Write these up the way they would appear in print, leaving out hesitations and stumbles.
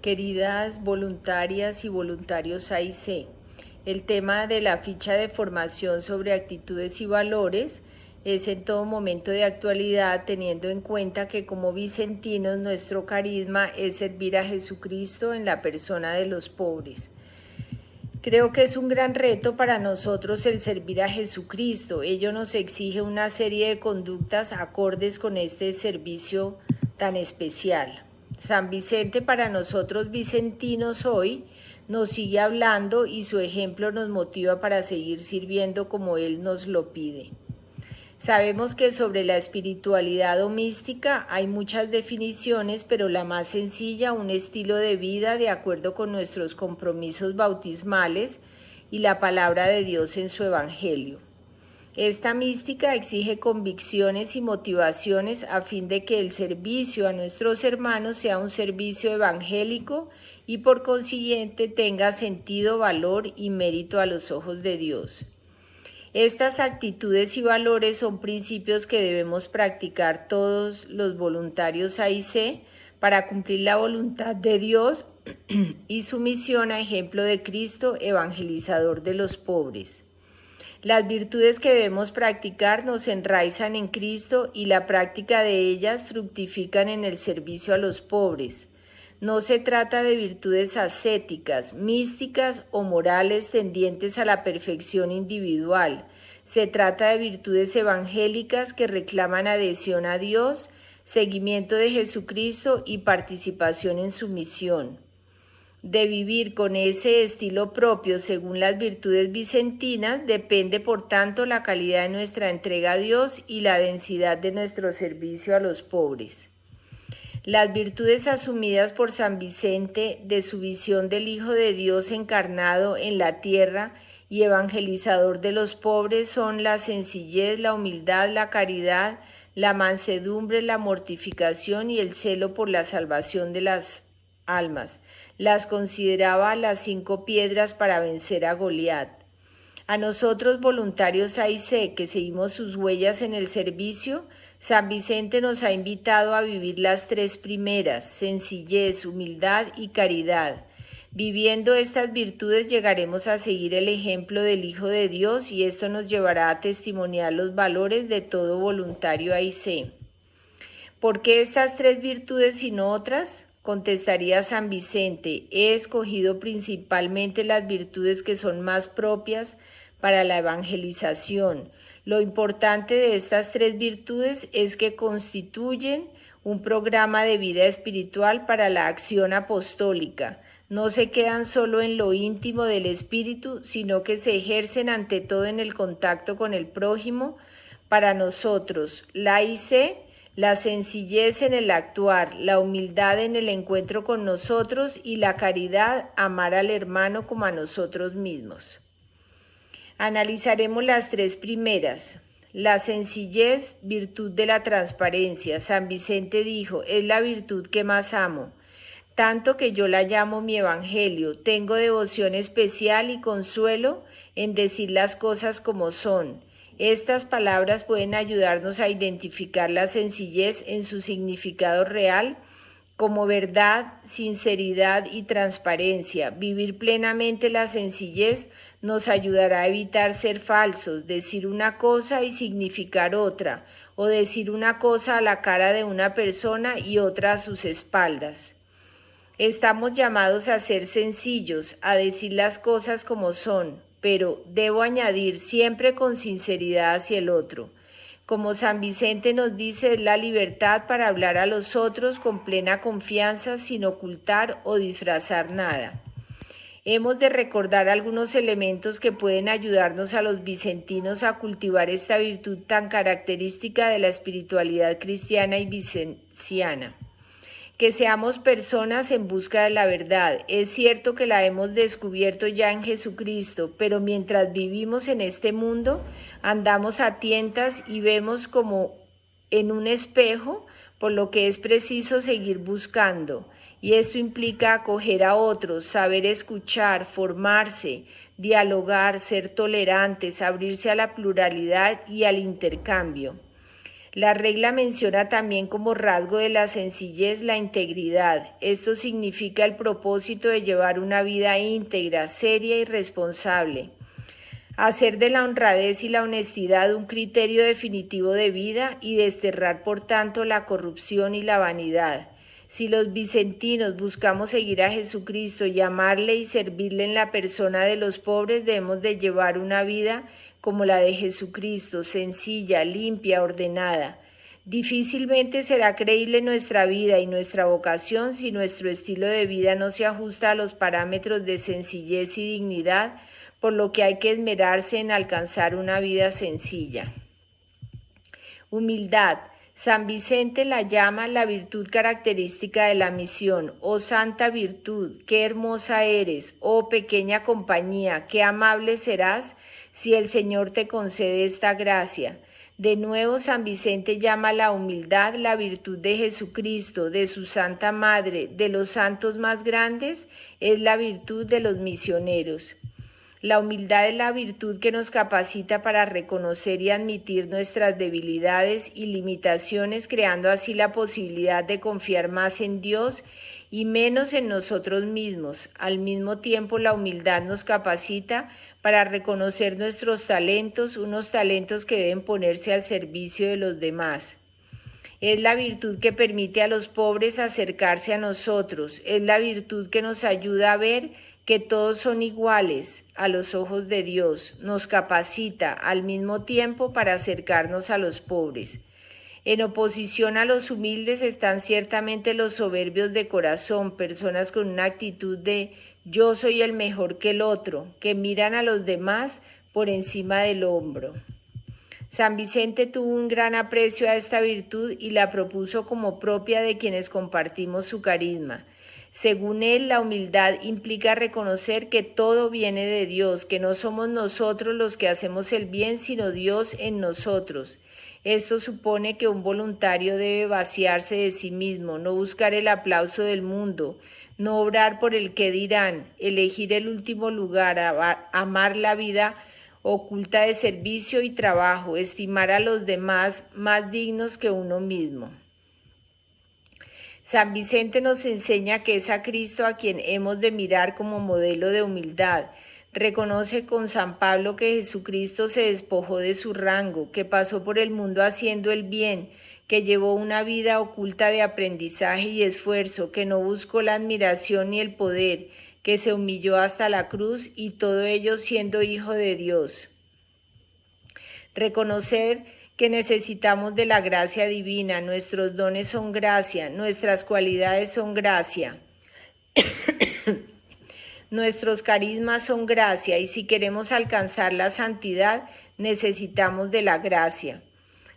Queridas voluntarias y voluntarios AIC, el tema de la ficha de formación sobre actitudes y valores es en todo momento de actualidad, teniendo en cuenta que como vicentinos nuestro carisma es servir a Jesucristo en la persona de los pobres. Creo que es un gran reto para nosotros el servir a Jesucristo. Ello nos exige una serie de conductas acordes con este servicio tan especial. San Vicente para nosotros vicentinos hoy nos sigue hablando y su ejemplo nos motiva para seguir sirviendo como Él nos lo pide. Sabemos que sobre la espiritualidad o mística hay muchas definiciones, pero la más sencilla, un estilo de vida de acuerdo con nuestros compromisos bautismales y la palabra de Dios en su Evangelio. Esta mística exige convicciones y motivaciones a fin de que el servicio a nuestros hermanos sea un servicio evangélico y por consiguiente tenga sentido, valor y mérito a los ojos de Dios. Estas actitudes y valores son principios que debemos practicar todos los voluntarios AIC para cumplir la voluntad de Dios y su misión a ejemplo de Cristo, evangelizador de los pobres. Las virtudes que debemos practicar nos enraizan en Cristo y la práctica de ellas fructifican en el servicio a los pobres. No se trata de virtudes ascéticas, místicas o morales tendientes a la perfección individual. Se trata de virtudes evangélicas que reclaman adhesión a Dios, seguimiento de Jesucristo y participación en su misión. De vivir con ese estilo propio según las virtudes vicentinas depende, por tanto, la calidad de nuestra entrega a Dios y la densidad de nuestro servicio a los pobres. Las virtudes asumidas por San Vicente de su visión del Hijo de Dios encarnado en la tierra y evangelizador de los pobres son la sencillez, la humildad, la caridad, la mansedumbre, la mortificación y el celo por la salvación de las almas. Las consideraba las 5 piedras para vencer a Goliat. A nosotros, voluntarios AIC, que seguimos sus huellas en el servicio, San Vicente nos ha invitado a vivir las 3 primeras, sencillez, humildad y caridad. Viviendo estas virtudes llegaremos a seguir el ejemplo del Hijo de Dios y esto nos llevará a testimoniar los valores de todo voluntario AIC. ¿Por qué estas 3 virtudes y no otras? Contestaría San Vicente, he escogido principalmente las virtudes que son más propias para la evangelización. Lo importante de estas 3 virtudes es que constituyen un programa de vida espiritual para la acción apostólica. No se quedan solo en lo íntimo del espíritu, sino que se ejercen ante todo en el contacto con el prójimo. Para nosotros, la AIC, la sencillez en el actuar, la humildad en el encuentro con nosotros y la caridad, amar al hermano como a nosotros mismos. Analizaremos las 3 primeras. La sencillez, virtud de la transparencia. San Vicente dijo, es la virtud que más amo, tanto que yo la llamo mi evangelio. Tengo devoción especial y consuelo en decir las cosas como son. Estas palabras pueden ayudarnos a identificar la sencillez en su significado real como verdad, sinceridad y transparencia. Vivir plenamente la sencillez nos ayudará a evitar ser falsos, decir una cosa y significar otra, o decir una cosa a la cara de una persona y otra a sus espaldas. Estamos llamados a ser sencillos, a decir las cosas como son, pero debo añadir siempre con sinceridad hacia el otro. Como San Vicente nos dice, es la libertad para hablar a los otros con plena confianza, sin ocultar o disfrazar nada. Hemos de recordar algunos elementos que pueden ayudarnos a los vicentinos a cultivar esta virtud tan característica de la espiritualidad cristiana y vicenciana. Que seamos personas en busca de la verdad. Es cierto que la hemos descubierto ya en Jesucristo, pero mientras vivimos en este mundo, andamos a tientas y vemos como en un espejo, por lo que es preciso seguir buscando. Y esto implica acoger a otros, saber escuchar, formarse, dialogar, ser tolerantes, abrirse a la pluralidad y al intercambio. La regla menciona también como rasgo de la sencillez la integridad. Esto significa el propósito de llevar una vida íntegra, seria y responsable. Hacer de la honradez y la honestidad un criterio definitivo de vida y desterrar por tanto la corrupción y la vanidad. Si los vicentinos buscamos seguir a Jesucristo y amarle y servirle en la persona de los pobres, debemos de llevar una vida como la de Jesucristo, sencilla, limpia, ordenada. Difícilmente será creíble nuestra vida y nuestra vocación si nuestro estilo de vida no se ajusta a los parámetros de sencillez y dignidad, por lo que hay que esmerarse en alcanzar una vida sencilla. Humildad. San Vicente la llama la virtud característica de la misión. Oh santa virtud, qué hermosa eres, oh pequeña compañía, qué amable serás si el Señor te concede esta gracia. De nuevo, San Vicente llama la humildad la virtud de Jesucristo, de su Santa Madre, de los santos más grandes, es la virtud de los misioneros. La humildad es la virtud que nos capacita para reconocer y admitir nuestras debilidades y limitaciones, creando así la posibilidad de confiar más en Dios y menos en nosotros mismos. Al mismo tiempo, la humildad nos capacita para reconocer nuestros talentos, unos talentos que deben ponerse al servicio de los demás. Es la virtud que permite a los pobres acercarse a nosotros, es la virtud que nos ayuda a ver que todos son iguales a los ojos de Dios, nos capacita al mismo tiempo para acercarnos a los pobres. En oposición a los humildes están ciertamente los soberbios de corazón, personas con una actitud de yo soy el mejor que el otro, que miran a los demás por encima del hombro. San Vicente tuvo un gran aprecio a esta virtud y la propuso como propia de quienes compartimos su carisma. Según él, la humildad implica reconocer que todo viene de Dios, que no somos nosotros los que hacemos el bien, sino Dios en nosotros. Esto supone que un voluntario debe vaciarse de sí mismo, no buscar el aplauso del mundo, no obrar por el qué dirán, elegir el último lugar, amar la vida oculta de servicio y trabajo, estimar a los demás más dignos que uno mismo. San Vicente nos enseña que es a Cristo a quien hemos de mirar como modelo de humildad. Reconoce con San Pablo que Jesucristo se despojó de su rango, que pasó por el mundo haciendo el bien, que llevó una vida oculta de aprendizaje y esfuerzo, que no buscó la admiración ni el poder, que se humilló hasta la cruz y todo ello siendo hijo de Dios. Reconocer que necesitamos de la gracia divina, nuestros dones son gracia, nuestras cualidades son gracia, nuestros carismas son gracia y si queremos alcanzar la santidad necesitamos de la gracia.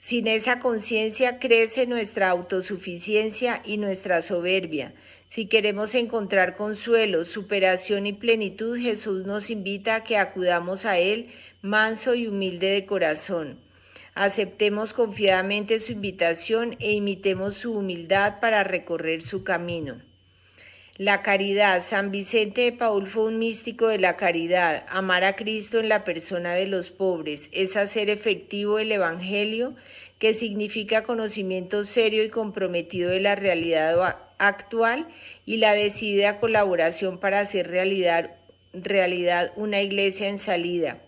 Sin esa conciencia crece nuestra autosuficiencia y nuestra soberbia. Si queremos encontrar consuelo, superación y plenitud, Jesús nos invita a que acudamos a Él manso y humilde de corazón. Aceptemos confiadamente su invitación e imitemos su humildad para recorrer su camino. La caridad. San Vicente de Paúl fue un místico de la caridad. Amar a Cristo en la persona de los pobres es hacer efectivo el Evangelio, que significa conocimiento serio y comprometido de la realidad actual y la decidida colaboración para hacer realidad una iglesia en salida.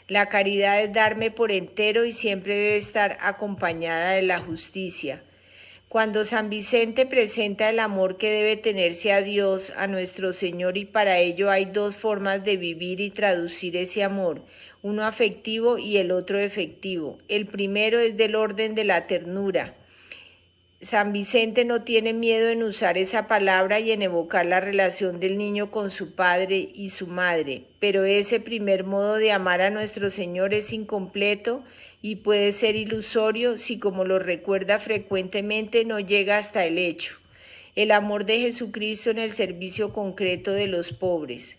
La caridad es darme por entero y siempre debe estar acompañada de la justicia. Cuando San Vicente presenta el amor que debe tenerse a Dios, a nuestro Señor, y para ello hay dos formas de vivir y traducir ese amor, uno afectivo y el otro efectivo. El primero es del orden de la ternura. San Vicente no tiene miedo en usar esa palabra y en evocar la relación del niño con su padre y su madre, pero ese primer modo de amar a nuestro Señor es incompleto y puede ser ilusorio si, como lo recuerda frecuentemente, no llega hasta el hecho. El amor de Jesucristo en el servicio concreto de los pobres.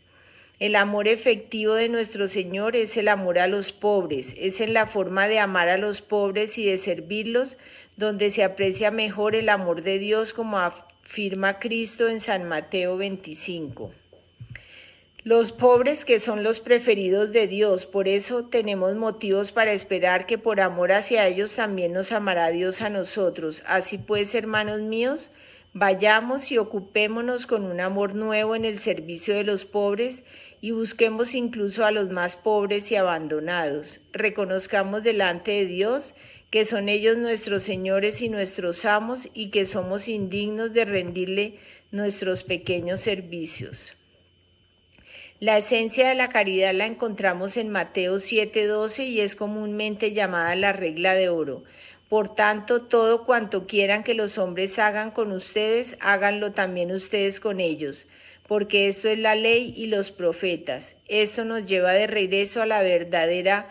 El amor efectivo de nuestro Señor es el amor a los pobres, es en la forma de amar a los pobres y de servirlos donde se aprecia mejor el amor de Dios, como afirma Cristo en San Mateo 25. Los pobres que son los preferidos de Dios, por eso tenemos motivos para esperar que por amor hacia ellos también nos amará Dios a nosotros. Así pues, hermanos míos, vayamos y ocupémonos con un amor nuevo en el servicio de los pobres y busquemos incluso a los más pobres y abandonados. Reconozcamos delante de Dios que son ellos nuestros señores y nuestros amos y que somos indignos de rendirle nuestros pequeños servicios. La esencia de la caridad la encontramos en Mateo 7:12 y es comúnmente llamada la regla de oro. Por tanto, todo cuanto quieran que los hombres hagan con ustedes, háganlo también ustedes con ellos, porque esto es la ley y los profetas. Esto nos lleva de regreso a la verdadera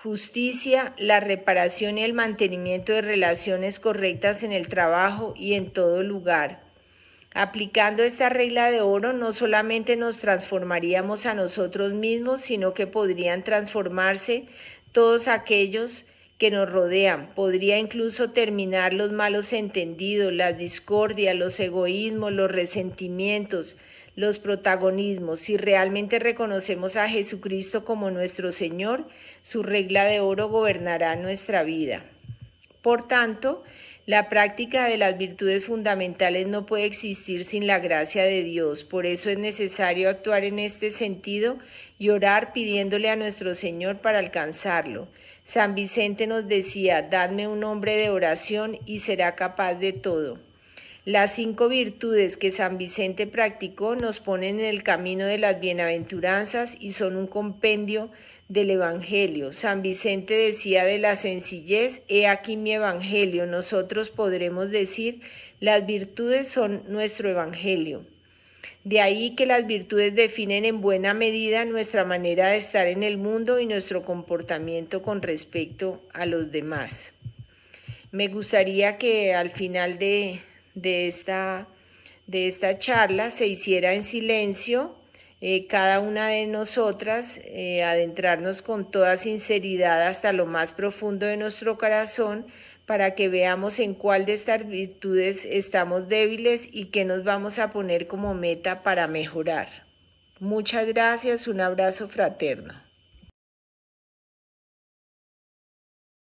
justicia, la reparación y el mantenimiento de relaciones correctas en el trabajo y en todo lugar. Aplicando esta regla de oro, no solamente nos transformaríamos a nosotros mismos, sino que podrían transformarse todos aquellos que nos rodean. Podría incluso terminar los malos entendidos, las discordias, los egoísmos, los resentimientos, los protagonismos. Si realmente reconocemos a Jesucristo como nuestro Señor, su regla de oro gobernará nuestra vida. Por tanto, la práctica de las virtudes fundamentales no puede existir sin la gracia de Dios. Por eso es necesario actuar en este sentido y orar pidiéndole a nuestro Señor para alcanzarlo. San Vicente nos decía: dadme un hombre de oración y será capaz de todo. Las 5 virtudes que San Vicente practicó nos ponen en el camino de las bienaventuranzas y son un compendio del Evangelio. San Vicente decía de la sencillez: he aquí mi Evangelio. Nosotros podremos decir: las virtudes son nuestro Evangelio. De ahí que las virtudes definen en buena medida nuestra manera de estar en el mundo y nuestro comportamiento con respecto a los demás. Me gustaría que al final de esta charla se hiciera en silencio, cada una de nosotras, adentrarnos con toda sinceridad hasta lo más profundo de nuestro corazón para que veamos en cuál de estas virtudes estamos débiles y qué nos vamos a poner como meta para mejorar. Muchas gracias, un abrazo fraterno.